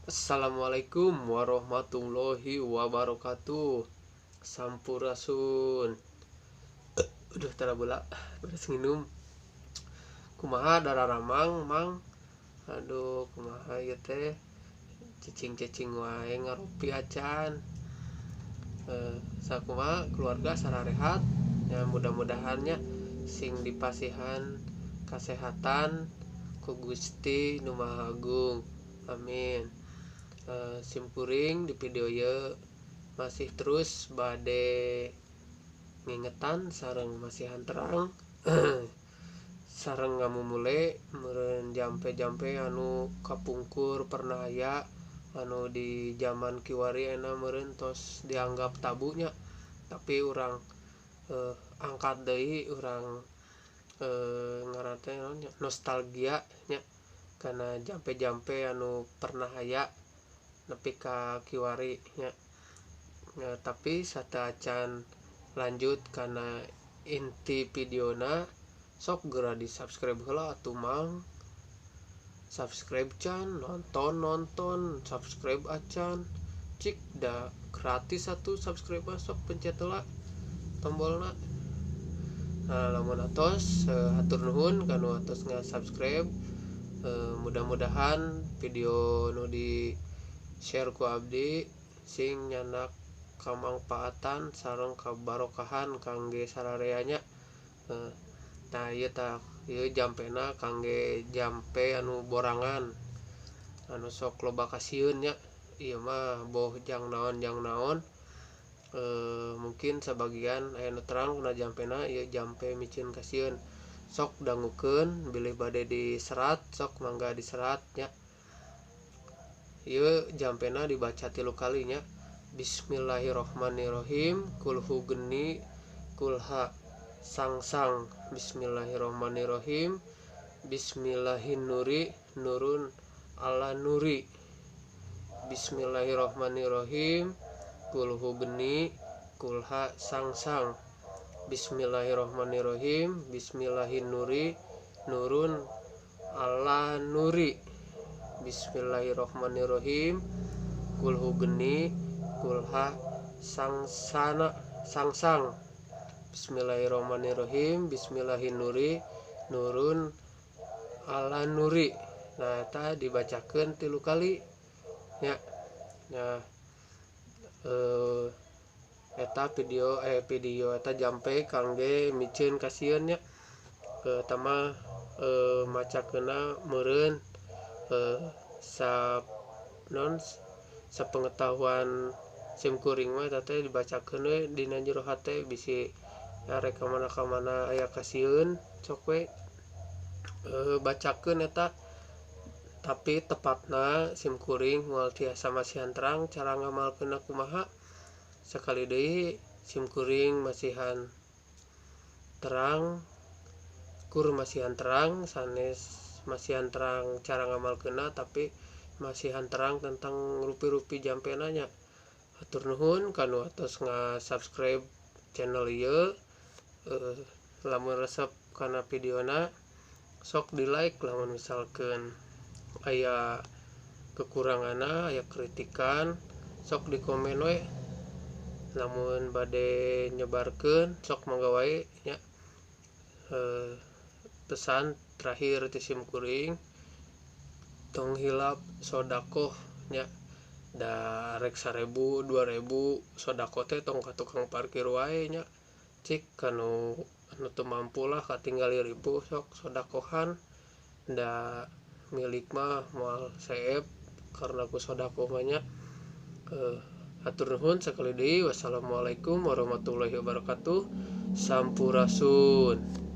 Assalamualaikum warahmatullahi wabarakatuh. Sampurasun. Udah tara bola beres nginum. Kumaha dararamang mang. Aduh kumaha ieu teh. Cicing-cicing wae ngaropi acan. Sakumaha keluarga sararehat. Ya mudah-mudahannya sing dipasihan kesehatan ku Gusti Nu Maha Agung. Amin. Simkuring di video ye masih terus bade ngingetan sareng masihan terang sareng ngamumule meureun jampe-jampe anu kapungkur pernah aya anu di zaman kiwari ena meureun tos dianggap tabunya, tapi urang angkat deui urang ngaran teh nostalgia nya karena jampe-jampe anu pernah aya nepi ka kiwari nya. Tapi sata acan lanjut karena inti videona sok geura di subscribe heula atuh mang. Subscribe can, nonton subscribe acan, cik da gratis atuh subscribe sok pencet heula tombolna. Lamun atos hatur nuhun kanu atos nge-subscribe. Mudah-mudahan video nu di share ku abdi sing nyanak kamangpaatan sareng kabarokahan kangge sarareanya. Nah ieu tah ieu jampena kangge jampe anu borangan anu sok loba kasieun nya. Ieu mah boh jang naon mungkin sebagian aya nu terang na jampena ieu jampe micin kasieun. Sok dangukeun bilih bade diserat sok mangga diserat nya. Ieu jampena dibaca 3 kalinya. Bismillahirrohmanirrohim. Kulhu geni kulha sangsang. Bismillahirrohmanirrohim. Bismillahinuri nurun ala nuri. Bismillahirrohmanirrohim. Kulhu geni kulha sangsang. Bismillahirrohmanirrohim. Bismillahinuri nurun ala nuri. Bismillahirrohmanirrohim. Kulhu geni kulha sangsang. Bismillahirrohmanirrohim. Bismillahinuri nurun ala nuri. Nah eta dibacakeun 3 kali nya. Nah eta video eta jampe kangge micin kasieun nya. Tama macakeuna meureun sapengetahuan simkuring mah teh dibacakeun we dina jero hate bisi arek ka mana aya kasieun sok we bacakeun eta. Tapi tepatna simkuring moal tiasa masihan terang cara ngamalkeunna kumaha. Sakali deui simkuring masihan terang masihan terang sanes masihan terang cara ngamalkeunna, tapi masihan terang tentang rupi-rupi jampena nya. Hatur nuhun kanu atos nga-subscribe channel ieu. Lamun resep kana videona sok di like, lamun misalkan aya kekuranganna aya kritikan sok di komen we. Lamun bade nyebarkeun sok mangga wae nya. Pesan terakhir ti simkuring tong hilap sodakoh nya. Da rek 1000 2000 sodakoh teh tong ka tukang parkir wae nya. Cik kanu teu mampu lah katinggali ribu sok sodakohan. Da milik mah moal seep karena ku sodakoh mah nya. Hatur nuhun sakali deui. Wassalamualaikum warahmatullahi wabarakatuh. Sampurasun.